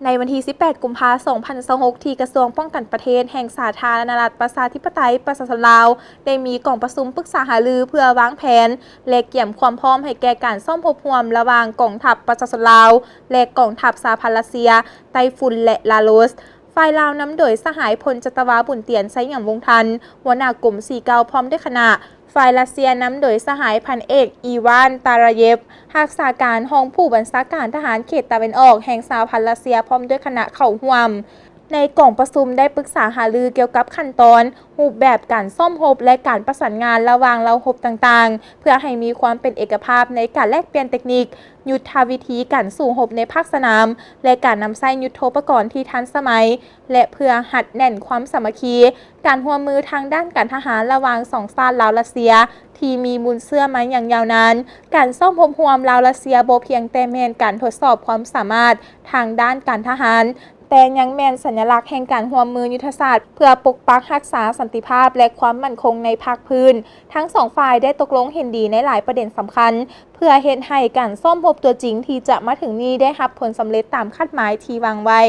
ในวันที่ 18 กุมภาพันธ์ 2026 ที่กระทรวงป้องกันประเทศแห่งสาธารณรัฐประชาธิปไตยประชาชนลาวได้มีกล่องประชุมปรึกษาหารือเพื่อวางแผนและเกี่ยมความพร้อมให้แก่การซ่อมภพร่วมระหว่างกองทัพประชาชนลาวและกองทัพสหพันธ์รัสเซียไต้ฝุ่นและลาโรสฝ่ายลาวนำโดยสหายพลจัตวาบุญเตียนไซหยำวงทันหัวหน้ากลุ่ม49พร้อมด้วยคณะฝ่ายรัสเซียนำโดยสหายพันเอกอีวานตาราเยฟรักษาการห้องผู้บัญชาการทหารเขตตะวันออกแห่งสหพันธ์รัสเซียพร้อมด้วยคณะเข้าร่วมในกล่องประชุมได้ปรึกษาหารือเกี่ยวกับขั้นตอนรูปแบบการซ่อมรบและการประสานงานระหว่างเรารบต่างๆเพื่อให้มีความเป็นเอกภาพในการแลกเปลี่ยนเทคนิคยุทธวิธีการสู้รบในภาคสนามและการนำใช้ยุทโธปกรณ์ที่ทันสมัยและเพื่อหัดแน่นความสามัคคีการร่วมมือทางด้านการทหารระหว่างสองชาติลาวรัสเซียที่มีมูลเชื่อมาอย่างยาวนานการซ่อมรบรวมลาวรัสเซียบ่เพียงแต่แม่นการทดสอบความสามารถทางด้านการทหารแต่ยังแม่นสัญลักษณ์แห่งการร่วมมือยุทธศาสตร์เพื่อปกปักรักษาสันติภาพและความมั่นคงในภาคพื้นทั้งสองฝ่ายได้ตกลงเห็นดีในหลายประเด็นสำคัญเพื่อเฮ็ดให้การซ่อมรบตัวจริงที่จะมาถึงนี้ได้รับผลสำเร็จตามคาดหมายที่วางไว้